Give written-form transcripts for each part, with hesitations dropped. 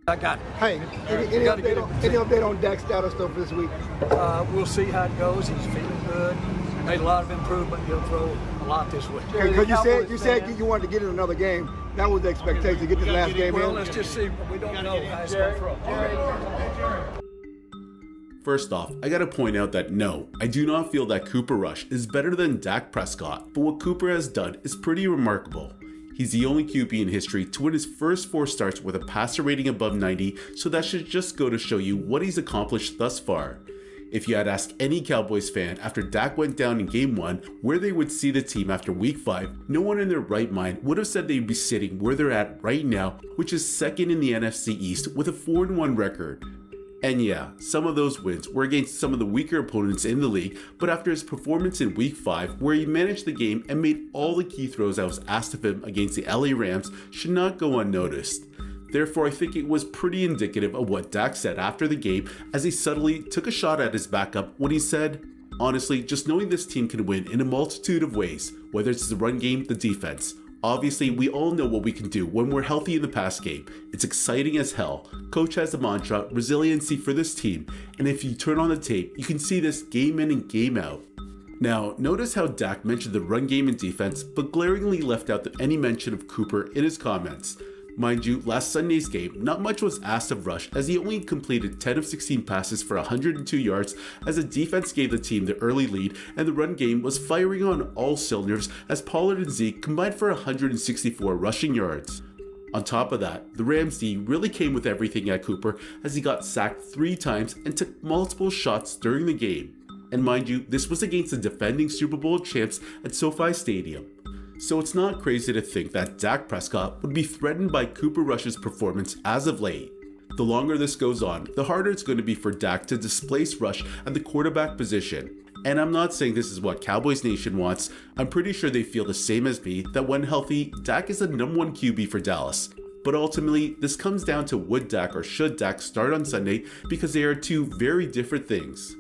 I got it. Hey, any update on Dak's status though for this week? We'll see how it goes. He's feeling good. Made a lot of improvement. He'll throw a lot this week. Because you said you wanted to get in another game. That was the expectation, to get this last game well, in. let's just see. We don't know how it's going to throw. First off, I gotta point out that no, I do not feel that Cooper Rush is better than Dak Prescott, but what Cooper has done is pretty remarkable. He's the only QB in history to win his first 4 starts with a passer rating above 90, so that should just go to show you what he's accomplished thus far. If you had asked any Cowboys fan after Dak went down in Game 1 where they would see the team after Week 5, no one in their right mind would have said they'd be sitting where they're at right now, which is second in the NFC East with a 4-1 record. And yeah, some of those wins were against some of the weaker opponents in the league, but after his performance in Week 5, where he managed the game and made all the key throws that was asked of him against the LA Rams, should not go unnoticed. Therefore, I think it was pretty indicative of what Dak said after the game, as he subtly took a shot at his backup when he said, "Honestly, just knowing this team can win in a multitude of ways, whether it's the run game, the defense. Obviously, we all know what we can do when we're healthy in the pass game. It's exciting as hell. Coach has the mantra, resiliency for this team, and if you turn on the tape, you can see this game in and game out." Now, notice how Dak mentioned the run game and defense, but glaringly left out any mention of Cooper in his comments. Mind you, last Sunday's game, not much was asked of Rush as he only completed 10 of 16 passes for 102 yards as the defense gave the team the early lead and the run game was firing on all cylinders as Pollard and Zeke combined for 164 rushing yards. On top of that, the Rams D really came with everything at Cooper as he got sacked 3 times and took multiple shots during the game. And mind you, this was against the defending Super Bowl champs at SoFi Stadium. So it's not crazy to think that Dak Prescott would be threatened by Cooper Rush's performance as of late. The longer this goes on, the harder it's going to be for Dak to displace Rush at the quarterback position. And I'm not saying this is what Cowboys Nation wants. I'm pretty sure they feel the same as me, that when healthy, Dak is the number 1 QB for Dallas. But ultimately, this comes down to would Dak or should Dak start on Sunday, because they are 2 very different things.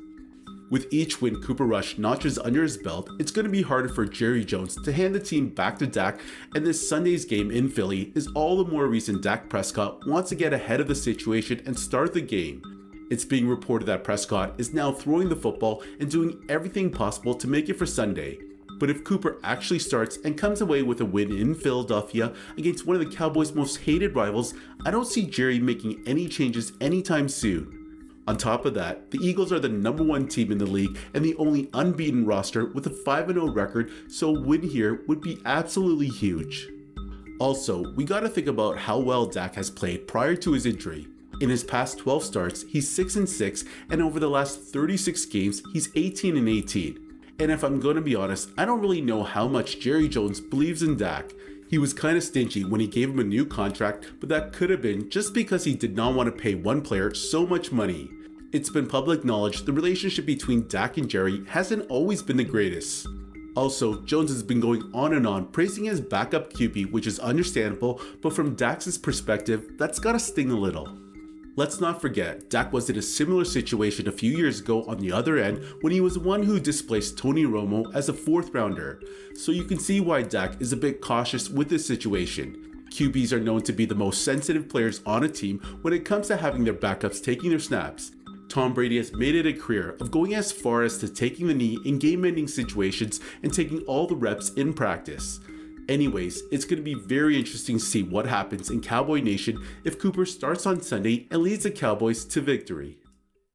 With each win Cooper Rush notches under his belt, it's going to be harder for Jerry Jones to hand the team back to Dak, and this Sunday's game in Philly is all the more reason Dak Prescott wants to get ahead of the situation and start the game. It's being reported that Prescott is now throwing the football and doing everything possible to make it for Sunday. But if Cooper actually starts and comes away with a win in Philadelphia against one of the Cowboys' most hated rivals, I don't see Jerry making any changes anytime soon. On top of that, the Eagles are the number 1 team in the league and the only unbeaten roster with a 5-0 record, so a win here would be absolutely huge. Also, we gotta think about how well Dak has played prior to his injury. In his past 12 starts, he's 6-6, and over the last 36 games, he's 18-18. And if I'm gonna be honest, I don't really know how much Jerry Jones believes in Dak. He was kinda stingy when he gave him a new contract, but that could have been just because he did not want to pay one player so much money. It's been public knowledge the relationship between Dak and Jerry hasn't always been the greatest. Also, Jones has been going on and on praising his backup QB, which is understandable, but from Dak's perspective, that's gotta sting a little. Let's not forget, Dak was in a similar situation a few years ago on the other end when he was the one who displaced Tony Romo as a 4th rounder, so you can see why Dak is a bit cautious with this situation. QBs are known to be the most sensitive players on a team when it comes to having their backups taking their snaps. Tom Brady has made it a career of going as far as to taking the knee in game-ending situations and taking all the reps in practice. Anyways, it's going to be very interesting to see what happens in Cowboy Nation if Cooper starts on Sunday and leads the Cowboys to victory.